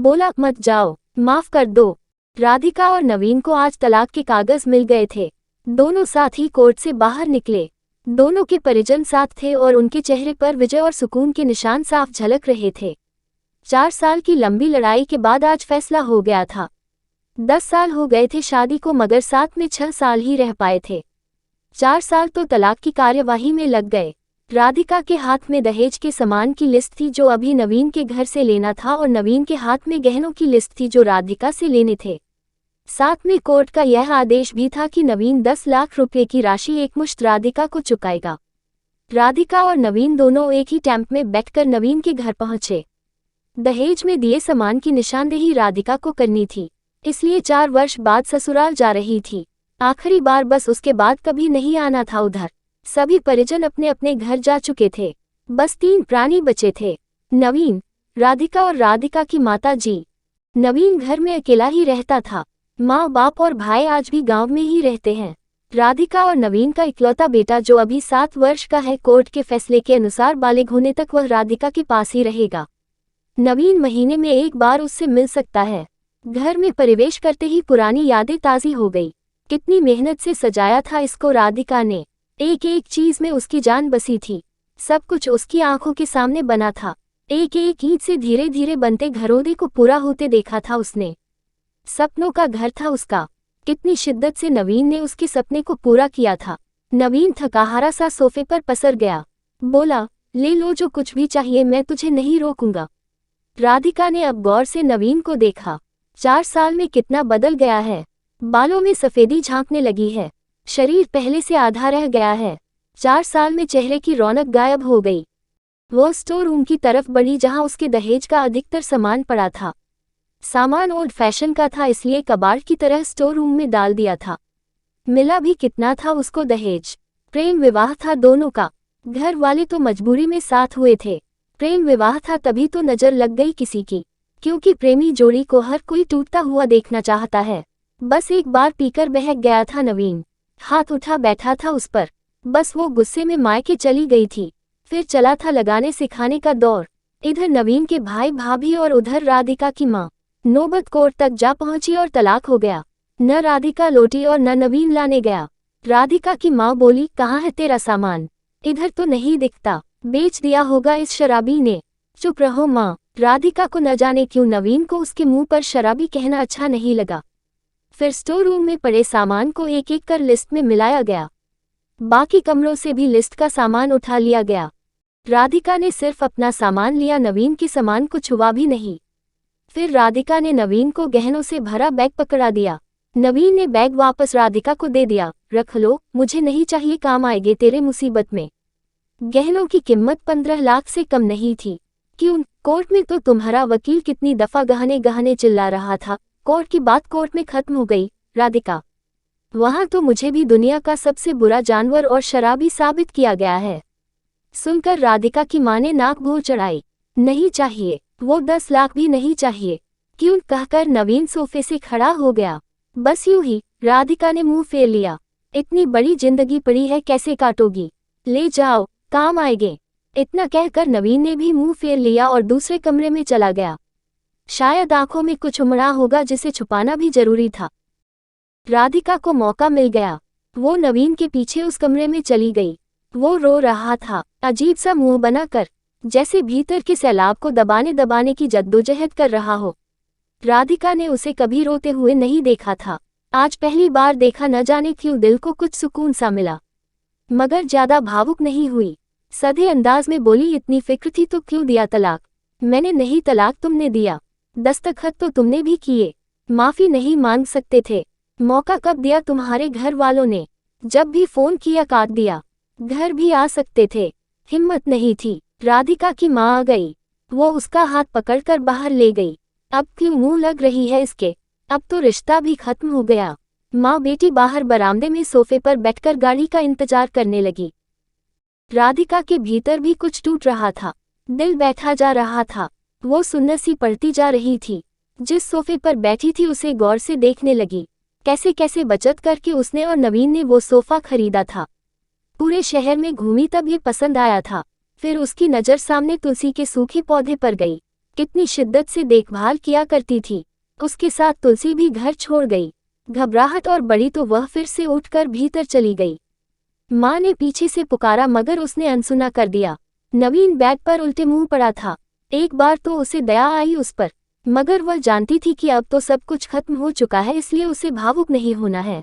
बोला मत जाओ, माफ कर दो। राधिका और नवीन को आज तलाक के कागज मिल गए थे। दोनों साथ ही कोर्ट से बाहर निकले। दोनों के परिजन साथ थे और उनके चेहरे पर विजय और सुकून के निशान साफ झलक रहे थे। 4 साल की लंबी लड़ाई के बाद आज फैसला हो गया था। 10 साल हो गए थे शादी को, मगर साथ में 6 साल ही रह पाए थे। 4 साल तो तलाक की कार्यवाही में लग गए। राधिका के हाथ में दहेज के सामान की लिस्ट थी जो अभी नवीन के घर से लेना था, और नवीन के हाथ में गहनों की लिस्ट थी जो राधिका से लेने थे। साथ में कोर्ट का यह आदेश भी था कि नवीन 10 लाख रुपए की राशि एकमुश्त राधिका को चुकाएगा। राधिका और नवीन दोनों एक ही टेम्प में बैठकर नवीन के घर पहुंचे। दहेज में दिए सामान की निशानदेही राधिका को करनी थी, इसलिए 4 वर्ष बाद ससुराल जा रही थी। आखिरी बार, बस उसके बाद कभी नहीं आना था उधर। सभी परिजन अपने अपने घर जा चुके थे। बस 3 प्राणी बचे थे, नवीन, राधिका और राधिका की माता जी। नवीन घर में अकेला ही रहता था। माँ बाप और भाई आज भी गांव में ही रहते हैं। राधिका और नवीन का इकलौता बेटा जो अभी 7 वर्ष का है, कोर्ट के फैसले के अनुसार बालिग होने तक वह राधिका के पास ही रहेगा। नवीन महीने में एक बार उससे मिल सकता है। घर में प्रवेश करते ही पुरानी यादें ताज़ी हो गई। कितनी मेहनत से सजाया था इसको राधिका ने। एक एक चीज में उसकी जान बसी थी। सब कुछ उसकी आंखों के सामने बना था। एक एक ईंट से धीरे धीरे बनते घरौंदे को पूरा होते देखा था उसने। सपनों का घर था उसका। कितनी शिद्दत से नवीन ने उसके सपने को पूरा किया था। नवीन थकाहारा सा सोफे पर पसर गया। बोला, ले लो जो कुछ भी चाहिए, मैं तुझे नहीं रोकूंगा। राधिका ने अब गौर से नवीन को देखा। 4 साल में कितना बदल गया है। बालों में सफेदी झांकने लगी है। शरीर पहले से आधा रह गया है। 4 साल में चेहरे की रौनक गायब हो गई। वो स्टोर रूम की तरफ बढ़ी जहां उसके दहेज का अधिकतर सामान पड़ा था। सामान ओल्ड फैशन का था, इसलिए कबाड़ की तरह स्टोर रूम में डाल दिया था। मिला भी कितना था उसको दहेज। प्रेम विवाह था दोनों का। घर वाले तो मजबूरी में साथ हुए थे। प्रेम विवाह था तभी तो नजर लग गई किसी की, क्योंकि प्रेमी जोड़ी को हर कोई टूटता हुआ देखना चाहता है। बस एक बार पीकर बहक गया था नवीन। हाथ उठा बैठा था उस पर। बस वो गुस्से में मायके चली गई थी। फिर चला था लगाने सिखाने का दौर। इधर नवीन के भाई भाभी और उधर राधिका की माँ। नौबत कोर्ट तक जा पहुंची और तलाक हो गया। न राधिका लौटी और न नवीन लाने गया। राधिका की माँ बोली, कहाँ है तेरा सामान? इधर तो नहीं दिखता, बेच दिया होगा इस शराबी ने। चुप रहो माँ। राधिका को न जाने क्यों नवीन को उसके मुंह पर शराबी कहना अच्छा नहीं लगा। फिर स्टोर रूम में पड़े सामान को एक एक कर लिस्ट में मिलाया गया। बाकी कमरों से भी लिस्ट का सामान उठा लिया गया। राधिका ने सिर्फ अपना सामान लिया, नवीन के सामान को छुआ भी नहीं। फिर राधिका ने नवीन को गहनों से भरा बैग पकड़ा दिया। नवीन ने बैग वापस राधिका को दे दिया। रख लो, मुझे नहीं चाहिए, काम आएंगे तेरे मुसीबत में। गहनों की कीमत 15 लाख से कम नहीं थी। क्यों? कोर्ट में तो तुम्हारा वकील कितनी दफा गहने गहने चिल्ला रहा था। कोर्ट की बात कोर्ट में खत्म हो गई राधिका। वहां तो मुझे भी दुनिया का सबसे बुरा जानवर और शराबी साबित किया गया है। सुनकर राधिका की मां ने नाक भौं चढ़ाई। नहीं चाहिए, वो 10 लाख भी नहीं चाहिए। क्यों? कहकर नवीन सोफे से खड़ा हो गया। बस यूं ही राधिका ने मुंह फेर लिया। इतनी बड़ी जिंदगी पड़ी है, कैसे काटोगी? ले जाओ, काम आएंगे। इतना कहकर नवीन ने भी मुंह फेर लिया और दूसरे कमरे में चला गया। शायद आंखों में कुछ उमड़ा होगा जिसे छुपाना भी जरूरी था। राधिका को मौका मिल गया। वो नवीन के पीछे उस कमरे में चली गई। वो रो रहा था, अजीब सा मुंह बनाकर, जैसे भीतर के सैलाब को दबाने दबाने की जद्दोजहद कर रहा हो। राधिका ने उसे कभी रोते हुए नहीं देखा था। आज पहली बार देखा, न जाने क्यों दिल को कुछ सुकून सा मिला। मगर ज्यादा भावुक नहीं हुई। सधे अंदाज में बोली, इतनी फिक्र थी तो क्यों दिया तलाक? मैंने नहीं, तलाक तुमने दिया। दस्तखत तो तुमने भी किए। माफी नहीं मांग सकते थे? मौका कब दिया तुम्हारे घर वालों ने? जब भी फोन किया काट दिया। घर भी आ सकते थे, हिम्मत नहीं थी। राधिका की माँ आ गई। वो उसका हाथ पकड़कर बाहर ले गई। अब क्यों मुंह लग रही है इसके? अब तो रिश्ता भी खत्म हो गया। माँ बेटी बाहर बरामदे में सोफे पर बैठकर गाड़ी का इंतजार करने लगी। राधिका के भीतर भी कुछ टूट रहा था। दिल बैठा जा रहा था। वो सुन्नसी पड़ती जा रही थी। जिस सोफे पर बैठी थी उसे गौर से देखने लगी। कैसे कैसे बचत करके उसने और नवीन ने वो सोफा खरीदा था। पूरे शहर में घूमी तब ये पसंद आया था। फिर उसकी नज़र सामने तुलसी के सूखे पौधे पर गई। कितनी शिद्दत से देखभाल किया करती थी। उसके साथ तुलसी भी घर छोड़ गई। घबराहट और बड़ी तो वह फिर से उठकर भीतर चली गई। माँ ने पीछे से पुकारा मगर उसने अनसुना कर दिया। नवीन बेड पर उल्टे मुंह पड़ा था। एक बार तो उसे दया आई उस पर, मगर वह जानती थी कि अब तो सब कुछ खत्म हो चुका है, इसलिए उसे भावुक नहीं होना है।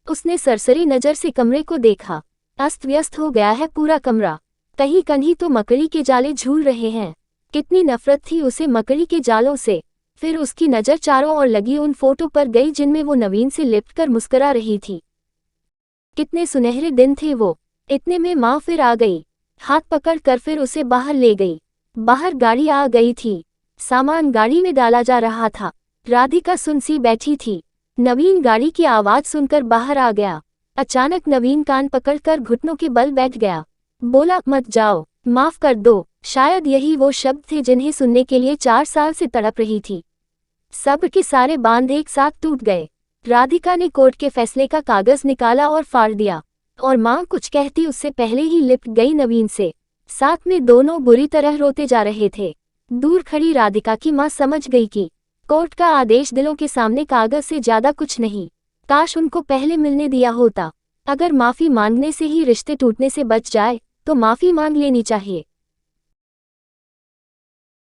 उसने सरसरी नज़र से कमरे को देखा। अस्त व्यस्त हो गया है पूरा कमरा। कहीं कहीं तो मकड़ी के जाले झूल रहे हैं। कितनी नफरत थी उसे मकड़ी के जालों से। फिर उसकी नज़र चारों ओर लगी उन फोटो पर गई जिनमें वो नवीन से लिपटकर मुस्कुरा रही थी। कितने सुनहरे दिन थे वो। इतने में माँ फिर आ गई। हाथ पकड़ कर फिर उसे बाहर ले गई। बाहर गाड़ी आ गई थी। सामान गाड़ी में डाला जा रहा था। राधिका सुनसी बैठी थी। नवीन गाड़ी की आवाज़ सुनकर बाहर आ गया। अचानक नवीन कान पकड़कर घुटनों के बल बैठ गया। बोला, मत जाओ, माफ कर दो। शायद यही वो शब्द थे जिन्हें सुनने के लिए 4 साल से तड़प रही थी। सब के सारे बांध एक साथ टूट गए। राधिका ने कोर्ट के फैसले का कागज निकाला और फाड़ दिया, और माँ कुछ कहती उससे पहले ही लिपट गई नवीन से। साथ में दोनों बुरी तरह रोते जा रहे थे। दूर खड़ी राधिका की माँ समझ गई कि कोर्ट का आदेश दिलों के सामने कागज से ज्यादा कुछ नहीं। काश उनको पहले मिलने दिया होता। अगर माफी मांगने से ही रिश्ते टूटने से बच जाए तो माफी मांग लेनी चाहिए।